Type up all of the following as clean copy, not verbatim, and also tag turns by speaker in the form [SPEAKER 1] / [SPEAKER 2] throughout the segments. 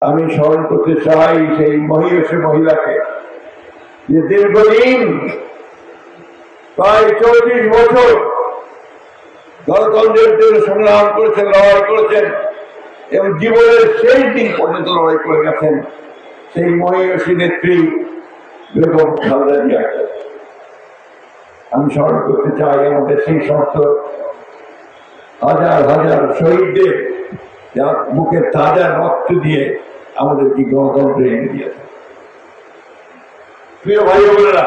[SPEAKER 1] আমি স্মরণ করতে চাই সেই মহিষী মহিলাকে, যে দীর্ঘদিন প্রায় 34 বছর গণতন্ত্রের জন্য সংগ্রাম করেছেন, লড়াই করেছেন এবং জীবনের শেষ দিন পর্যন্ত লড়াই করে গেছেন সেই মহিষী নেত্রী বেগম খালেদা জিয়াকে। আমি স্মরণ করতে চাই আমাদের সেই সমস্ত হাজার হাজার শহীদদের, যারা বুকের তাজা রক্ত দিয়ে আমাদেরকে গণতন্ত্র এনে দিয়েছে। প্রিয় ভাই বোনেরা,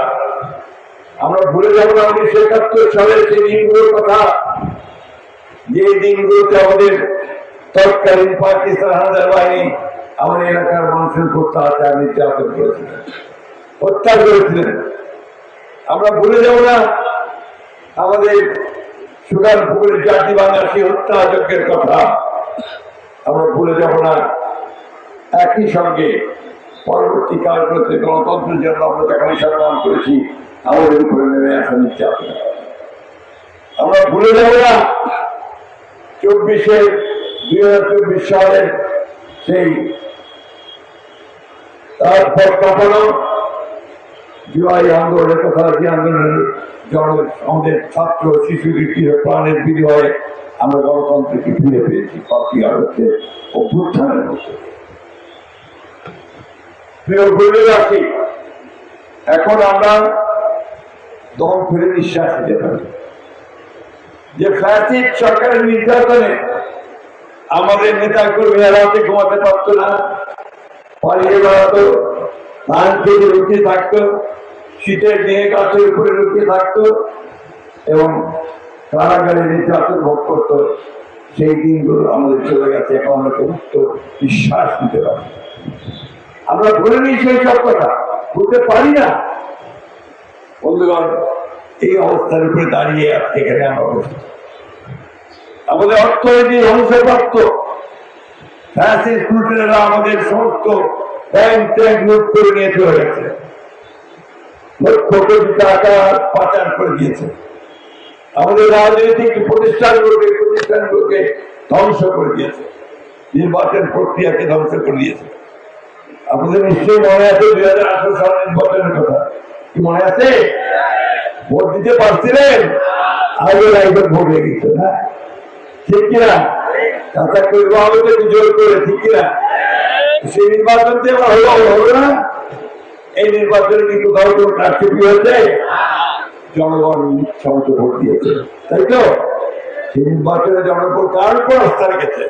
[SPEAKER 1] আমরা ভুলে যাব না 1971 সালের সেই দিনগুলোর কথা, যে দিনগুলোতে আমাদের তৎকালীন পাকিস্তান হানাদার বাহিনী আমাদের এলাকার মানুষের অত্যাচার নির্যাতন করেছিলেন, হত্যা করেছিলেন। আমরা ভুলে যাব না আমাদের সুগারপুরের জাতি বাংলাদেশী হত্যাযজ্ঞের কথা। আমরা ভুলে যাব না একই সঙ্গে পরবর্তী কালগুলোতে গণতন্ত্রের জন্য আমরা যেখানে সংগ্রাম করেছি আমাদের উপরে নেমে আসা নির্যাতন। আমরা ভুলে যাব না 2024 সালের সেই তারপর কাঁপানো জুলাই আন্দোলনের কথা, যে আন্দোলনের আমাদের ছাত্র শিশুদের প্রাণের বিনিময়ে আমরা গণতন্ত্রকে ফিরে পেয়েছি 5ই আগস্টের অভ্যুত্থানের মধ্যে। প্রিয় বন্ধুরা, এখন আমরা দম ফিরে নিঃশ্বাস নিতে পারি। যে ফ্যাসিস্ট সরকারের নির্যাতনে আমাদের নেতা কর্মীরা রাতে ঘুমাতে পারত না, পালিয়ে বেড়াতো, ধান খেতে লুকিয়ে থাকতো, শীতের দিনে গাছের উপরে লুকিয়ে থাকতো এবং কারাগারে নির্যাতন ভোগ করত, সেই দিনগুলো আমাদের চলে গেছে। এখন আমরা মুক্ত নিঃশ্বাস নিতে পারি। আমরা ভুলে নিই সেই সব কথা, ভুলতে পারি না। বন্ধুগণ, এই অবস্থার উপরে দাঁড়িয়ে এখানে আমরা বসে, আমাদের অর্থনীতি ধ্বংসপ্রাপ্ত, ফ্যাসিস্ট লুটেরারা আমাদের সমস্ত ব্যাংক ট্যাঙ্ক লুট করে নিয়ে চলে গেছে, লক্ষ কোটি টাকা পাচার করে দিয়েছে, আমাদের রাজনৈতিক প্রতিষ্ঠানগুলোকে ধ্বংস করে দিয়েছে, নির্বাচন প্রক্রিয়াকে ধ্বংস করে দিয়েছে। আপনাদের নিশ্চয়ই মনে আছে 2018 সালের নির্বাচনের কথা, কি মনে আছে? ভোট দিতে পারছিলেন? আগে একবার ভোট হয়ে গেছে না, ঠিক কিনা? চাচা করবো আমি তো জোর করে, ঠিক কিনা? সেই নির্বাচনতে এবার হলো না। এই নির্বাচনে কি কোথাও কোনো কারচুপি হয়েছে? জনগণ সমস্ত ভোট দিয়েছে, তাই তো? সেই নির্বাচনে জনগণ কার উপর আস্থা রেখেছে?